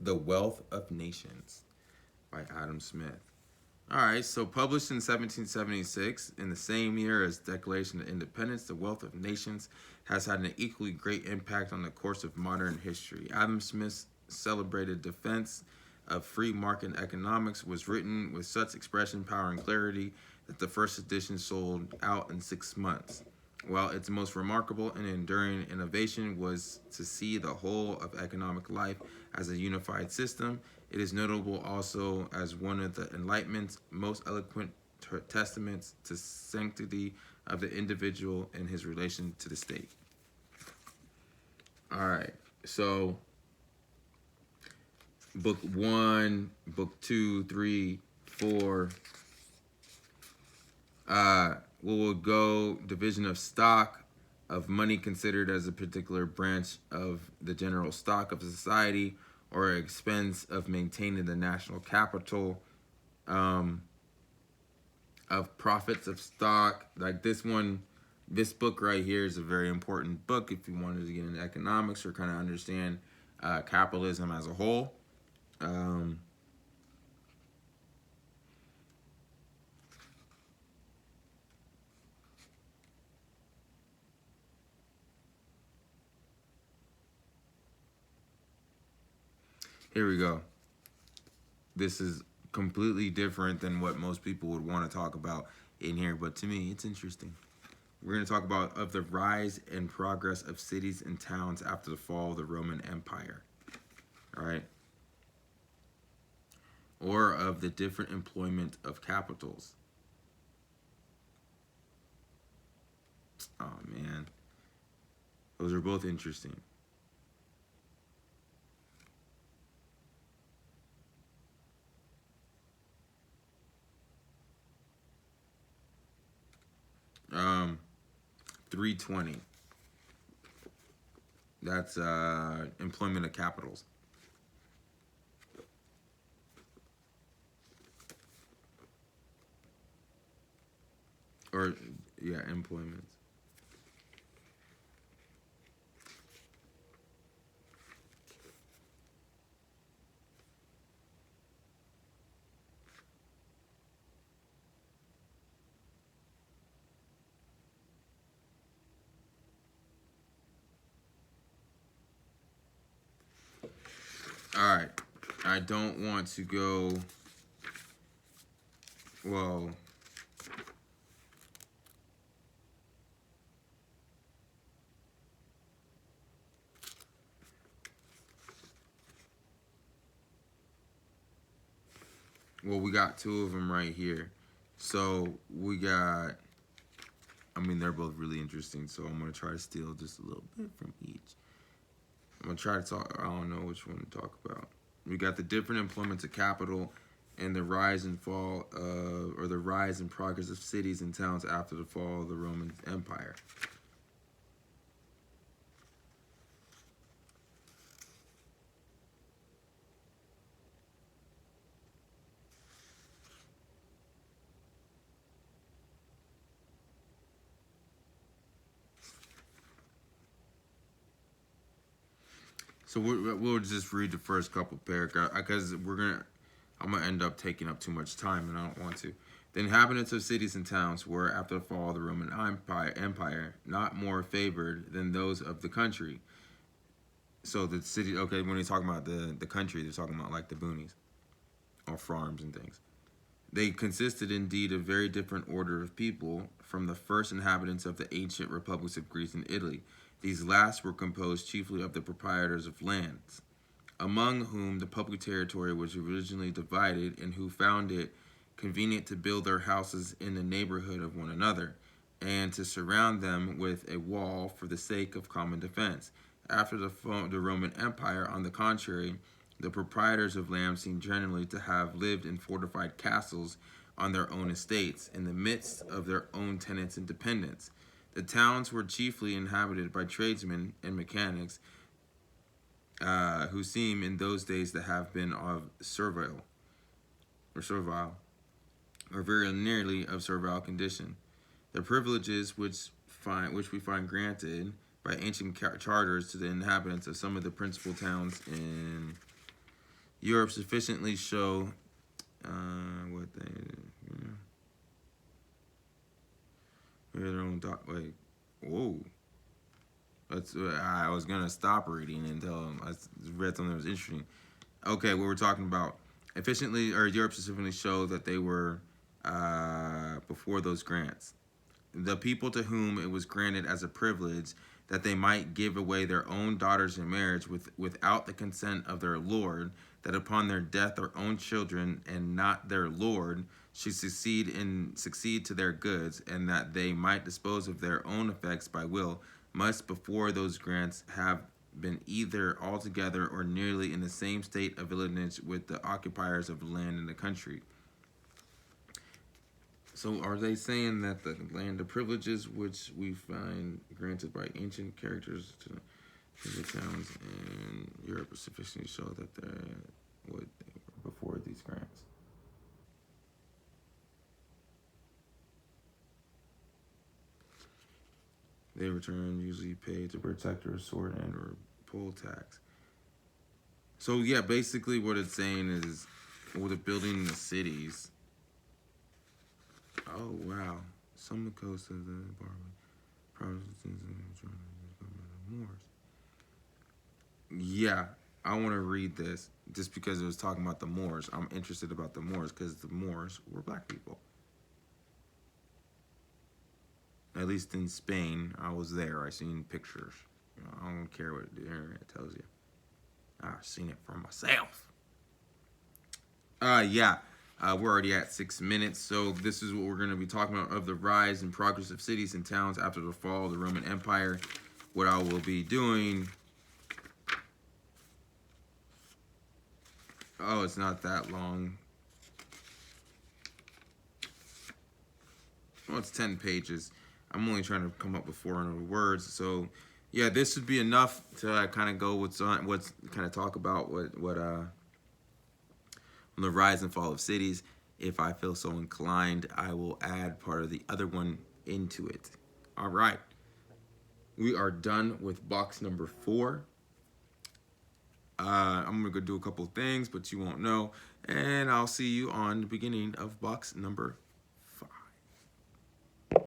The Wealth of Nations by Adam Smith. All right, so published in 1776, in the same year as Declaration of Independence, The Wealth of Nations has had an equally great impact on the course of modern history. Adam Smith's celebrated defense of free market economics was written with such expression, power, and clarity that the first edition sold out in 6 months. While its most remarkable and enduring innovation was to see the whole of economic life as a unified system, it is notable also as one of the Enlightenment's most eloquent testaments to sanctity of the individual and his relation to the state. All right, so book 1, book 2, 3, 4. We'll go division of stock of money considered as a particular branch of the general stock of society or expense of maintaining the national capital, of profits of stock. Like this one, this book right here is a very important book if you wanted to get into economics or kind of understand capitalism as a whole. Here we go. This is completely different than what most people would want to talk about in here, but to me, it's interesting. We're going to talk about of the rise and progress of cities and towns after the fall of the Roman Empire. All right. Or of the different employment of capitals. Oh, man. Those are both interesting. Um, 320. That's employment of capitals. Or, yeah, employment. All right. I don't want to go, well, we got two of them right here. So we got, I mean, they're both really interesting. So I'm going to try to steal just a little bit from each. I'm going to try to talk, I don't know which one to talk about. We got the different employments of capital and the rise and fall, or the rise and progress of cities and towns after the fall of the Roman Empire. So we'll just read the first couple paragraphs because I'm gonna end up taking up too much time, and I don't want to. The inhabitants of cities and towns were, after the fall of the Roman Empire, not more favored than those of the country. So the city, okay, when they're talking about the country, they're talking about like the boonies or farms and things. They consisted indeed of very different order of people from the first inhabitants of the ancient republics of Greece and Italy. These last were composed chiefly of the proprietors of lands, among whom the public territory was originally divided and who found it convenient to build their houses in the neighborhood of one another and to surround them with a wall for the sake of common defense. After the Roman Empire, on the contrary, the proprietors of land seem generally to have lived in fortified castles on their own estates, in the midst of their own tenants and dependents. The towns were chiefly inhabited by tradesmen and mechanics, who seem in those days to have been of servile, or very nearly of servile condition. The privileges which we find granted by ancient charters to the inhabitants of some of the principal towns in Europe sufficiently show what they their own wait, whoa. That's I was gonna stop reading until I read something that was interesting. Okay, what we're talking about efficiently or Europe specifically showed that they were before those grants. The people to whom it was granted as a privilege that they might give away their own daughters in marriage without the consent of their lord, that upon their death their own children and not their lord should succeed to their goods, and that they might dispose of their own effects by will, must before those grants have been either altogether or nearly in the same state of villanage with the occupiers of the land in the country. So are they saying that the land of privileges which we find granted by ancient characters to the towns in Europe sufficiently show that they're what they were before these grants? They return usually paid to protector, sword, and or poll tax. So yeah, basically what it's saying is with the building the cities. Oh wow. Some of the coast of the Protestants and Moors. Yeah, I want to read this just because it was talking about the Moors. I'm interested about the Moors because the Moors were black people. At least in Spain, I was there. I seen pictures. I don't care what the internet tells you. I've seen it for myself. Yeah. We're already at 6 minutes, so this is what we're going to be talking about of the rise and progress of cities and towns after the fall of the Roman Empire. What I will be doing. Oh, it's not that long. Well, it's 10 pages. I'm only trying to come up with 400 words. So, yeah, this would be enough to kind of go what's kind of talk about what the rise and fall of cities. If I feel so inclined, I will add part of the other one into it. All right. We are done with box number 4. I'm going to go do a couple of things, but you won't know. And I'll see you on the beginning of box number